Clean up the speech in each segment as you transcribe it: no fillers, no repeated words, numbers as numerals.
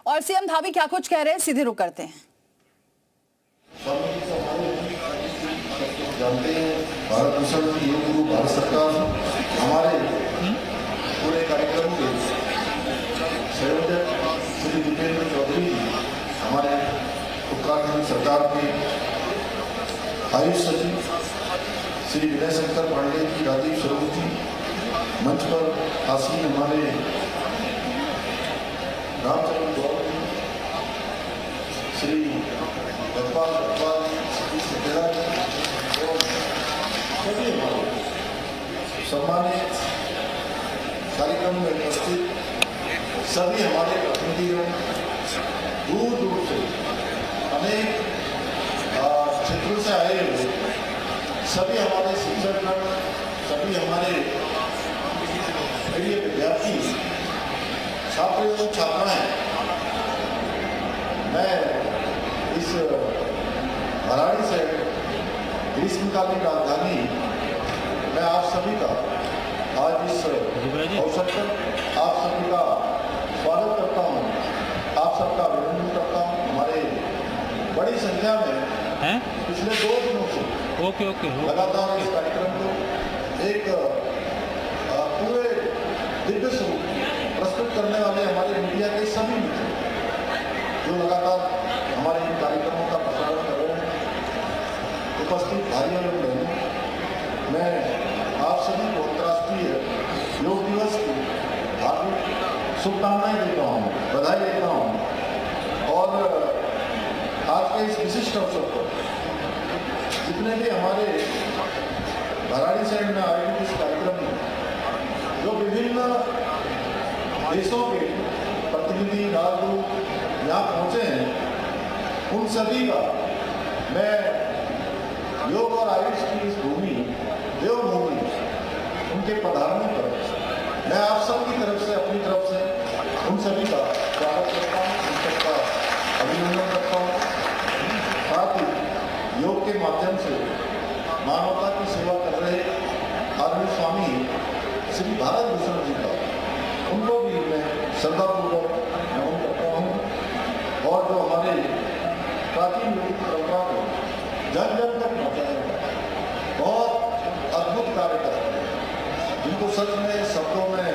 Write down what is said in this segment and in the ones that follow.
और सीएम धामी क्या कुछ कह रहे हैं, सीधे रुक करते हैं। जानते हैं भारत भूषण योग गुरु भारत सरकार हमारे पूरे कार्यक्रम के संयोजक श्री दीपेंद्र चौधरी जी, हमारे उत्तराखंड सरकार के आयुष सचिव श्री विनय शंकर पांडे जी, राजीव स्वरूप जी, मंच पर आसीन हमारे रामचंद्र गौर जी, श्री जगपाल सत्येला जी और सभी हमारे सम्मानित कार्यक्रम में उपस्थित सभी हमारे प्रतिनिधियों, दूर दूर से अनेक क्षेत्रों से आए हुए सभी हमारे शिक्षकगण, सभी हमारे प्रिय विद्यार्थी, छात्र एवं छात्राएं, मैं इस भराड़ी से ग्रीष्मकालीन राजधानी में आप सभी का आज इस अवसर पर आप सभी का स्वागत करता हूं, आप सबका अभिनंदन करता हूं। हमारे बड़ी संख्या में पिछले 2 दिनों से लगातार इस कार्यक्रम को एक पूरे दिव्य स्वरूप प्रस्तुत करने वाले हमारे मीडिया के सभी मित्र जो लगातार हमारे इन कार्यक्रमों का प्रसारण कर रहे हैं, उपस्थित भाइयों एवं बहनों, मैं आप सभी को अंतर्राष्ट्रीय योग दिवस की हार्दिक शुभकामनाएं देता हूँ, बधाई देता हूँ। और आज के इस विशिष्ट अवसर पर जितने भी हमारे भराड़ी शहर में आयोजित इस कार्यक्रम में जो विभिन्न देशों के प्रतिनिधि, राजदूत यहाँ पहुँचे हैं, उन सभी का मैं योग और आयुष की इस भूमि, देवभूमि, उनके पधारने पर मैं आप सबकी तरफ से, अपनी तरफ से उन सभी का स्वागत करता हूँ, उन सबका अभिनंदन करता हूँ। साथ ही योग के माध्यम से मानवता की सेवा कर रहे आदरणीय स्वामी श्री भारत भूषण जी का, उनको भी मैं श्रद्धापूर्वक नमन करता हूँ। और जो हमारे प्राचीन योग परंपरा को जन जन तक पहुँचाएगा, बहुत अद्भुत कार्य करते हैं, जिनको सच में शब्दों में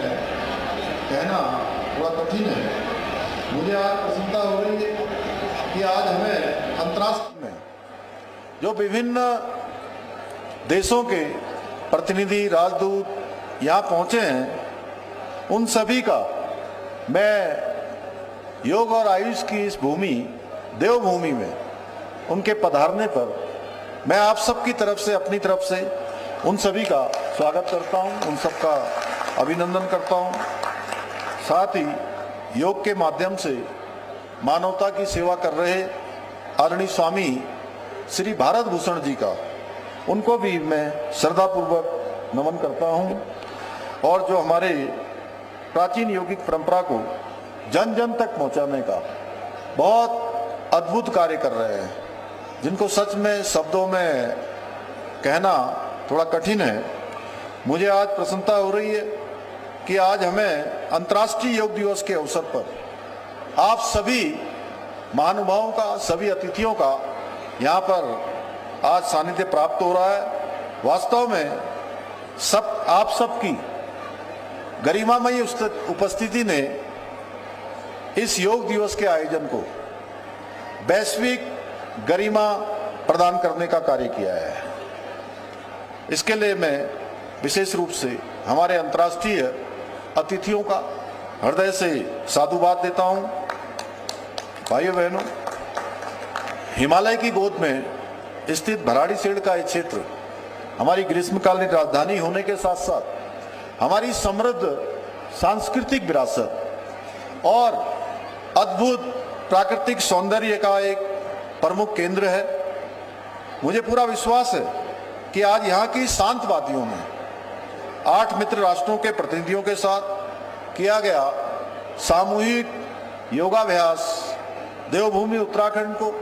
कहना थोड़ा कठिन है। मुझे आज प्रसन्नता हो रही है कि आज हमें अंतर्राष्ट्रीय में जो विभिन्न देशों के प्रतिनिधि, राजदूत यहाँ पहुँचे हैं, उन सभी का मैं योग और आयुष की इस भूमि, देवभूमि में उनके पधारने पर मैं आप सबकी तरफ से, अपनी तरफ से उन सभी का स्वागत करता हूं, उन सबका अभिनंदन करता हूं। साथ ही योग के माध्यम से मानवता की सेवा कर रहे आदरणीय स्वामी श्री भारत भूषण जी का, उनको भी मैं श्रद्धापूर्वक नमन करता हूं। और जो हमारे प्राचीन यौगिक परंपरा को जन जन तक पहुंचाने का बहुत अद्भुत कार्य कर रहे हैं, जिनको सच में शब्दों में कहना थोड़ा कठिन है। मुझे आज प्रसन्नता हो रही है कि आज हमें अंतर्राष्ट्रीय योग दिवस के अवसर पर आप सभी महानुभावों का, सभी अतिथियों का यहाँ पर आज सानिध्य प्राप्त हो रहा है। वास्तव में आप सबकी गरिमामयी उपस्थिति ने इस योग दिवस के आयोजन को वैश्विक गरिमा प्रदान करने का कार्य किया है। इसके लिए मैं विशेष रूप से हमारे अंतर्राष्ट्रीय अतिथियों का हृदय से साधुवाद देता हूं। भाइयों बहनों, हिमालय की गोद में स्थित भराड़ी सेड़ का ये क्षेत्र हमारी ग्रीष्मकालीन राजधानी होने के साथ साथ हमारी समृद्ध सांस्कृतिक विरासत और अद्भुत प्राकृतिक सौंदर्य का एक प्रमुख केंद्र है। मुझे पूरा विश्वास है कि आज यहाँ की शांत वादियों में 8 मित्र राष्ट्रों के प्रतिनिधियों के साथ किया गया सामूहिक योगाभ्यास देवभूमि उत्तराखंड को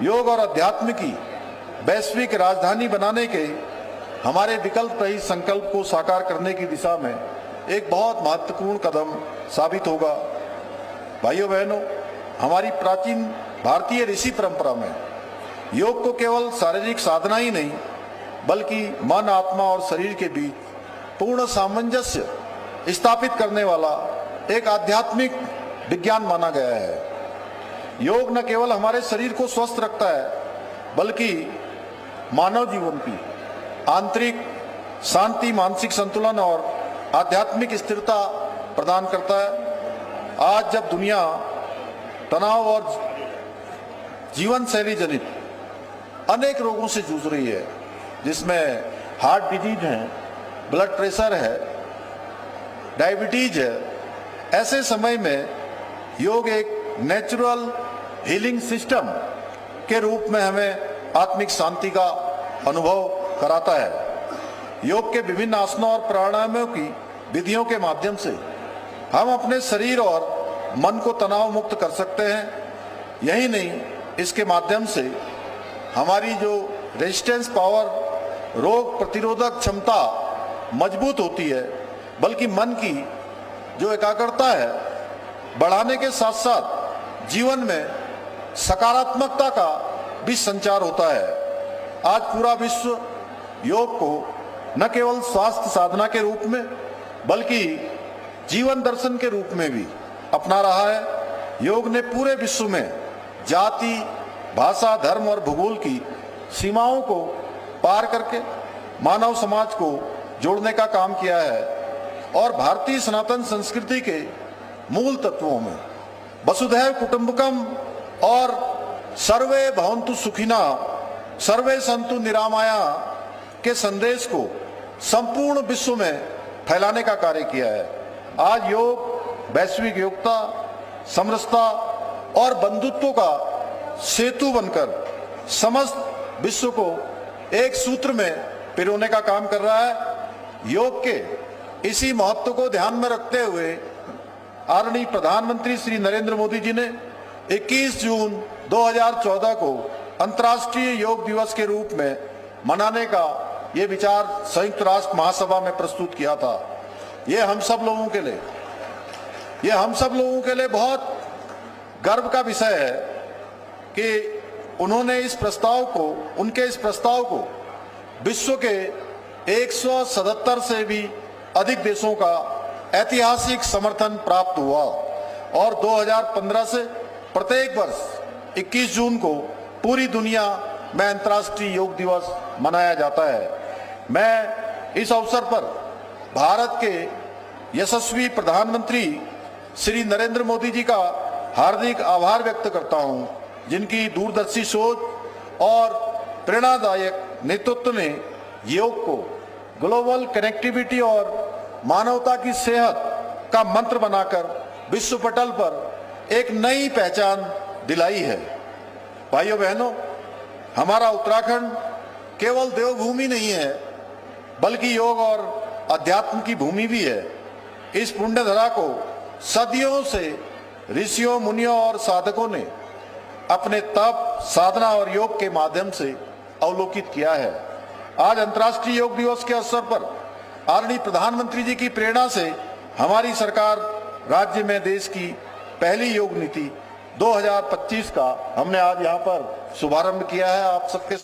योग और अध्यात्म की वैश्विक राजधानी बनाने के हमारे विकल्प रहित संकल्प को साकार करने की दिशा में एक बहुत महत्वपूर्ण कदम साबित होगा। भाइयों बहनों, हमारी प्राचीन भारतीय ऋषि परंपरा में योग को केवल शारीरिक साधना ही नहीं बल्कि मन, आत्मा और शरीर के बीच पूर्ण सामंजस्य स्थापित करने वाला एक आध्यात्मिक विज्ञान माना गया है। योग न केवल हमारे शरीर को स्वस्थ रखता है बल्कि मानव जीवन की आंतरिक शांति, मानसिक संतुलन और आध्यात्मिक स्थिरता प्रदान करता है। आज जब दुनिया तनाव और जीवन शैली जनित अनेक रोगों से जूझ रही है, जिसमें हार्ट डिजीज है, ब्लड प्रेशर है, डायबिटीज है, ऐसे समय में योग एक नेचुरल हीलिंग सिस्टम के रूप में हमें आत्मिक शांति का अनुभव कराता है। योग के विभिन्न आसनों और प्राणायामों की विधियों के माध्यम से हम अपने शरीर और मन को तनाव मुक्त कर सकते हैं। यही नहीं, इसके माध्यम से हमारी जो रेजिस्टेंस पावर, रोग प्रतिरोधक क्षमता मजबूत होती है, बल्कि मन की जो एकाग्रता है बढ़ाने के साथ साथ जीवन में सकारात्मकता का भी संचार होता है। आज पूरा विश्व योग को न केवल स्वास्थ्य साधना के रूप में बल्कि जीवन दर्शन के रूप में भी अपना रहा है। योग ने पूरे विश्व में जाति, भाषा, धर्म और भूगोल की सीमाओं को पार करके मानव समाज को जोड़ने का काम किया है और भारतीय सनातन संस्कृति के मूल तत्वों में वसुधैव कुटुंबकम और सर्वे भवन्तु सुखिना, सर्वे सन्तु निरामया के संदेश को संपूर्ण विश्व में फैलाने का कार्य किया है। आज योग वैश्विक एकता, समरसता और बंधुत्व का सेतु बनकर समस्त विश्व को एक सूत्र में पिरोने का काम कर रहा है। योग के इसी महत्व को ध्यान में रखते हुए आदरणीय प्रधानमंत्री श्री नरेंद्र मोदी जी ने 21 जून 2014 को अंतर्राष्ट्रीय योग दिवस के रूप में मनाने का ये विचार संयुक्त राष्ट्र महासभा में प्रस्तुत किया था। ये हम सब लोगों के लिए बहुत गर्व का विषय है कि उन्होंने उनके इस प्रस्ताव को विश्व के 177 से भी अधिक देशों का ऐतिहासिक समर्थन प्राप्त हुआ और 2015 से प्रत्येक वर्ष 21 जून को पूरी दुनिया में अंतर्राष्ट्रीय योग दिवस मनाया जाता है। मैं इस अवसर पर भारत के यशस्वी प्रधानमंत्री श्री नरेंद्र मोदी जी का हार्दिक आभार व्यक्त करता हूं, जिनकी दूरदर्शी सोच और प्रेरणादायक नेतृत्व ने योग को ग्लोबल कनेक्टिविटी और मानवता की सेहत का मंत्र बनाकर विश्व पटल पर एक नई पहचान दिलाई है। भाइयों बहनों, हमारा उत्तराखंड केवल देवभूमि नहीं है बल्कि योग और अध्यात्म की भूमि भी है। इस पुण्य धरा को सदियों से ऋषियों, मुनियों और साधकों ने अपने तप, साधना और योग के माध्यम से अवलोकित किया है। आज अंतर्राष्ट्रीय योग दिवस के अवसर पर आदरणीय प्रधानमंत्री जी की प्रेरणा से हमारी सरकार राज्य में देश की पहली योग नीति 2025 का हमने आज यहाँ पर शुभारंभ किया है। आप सबके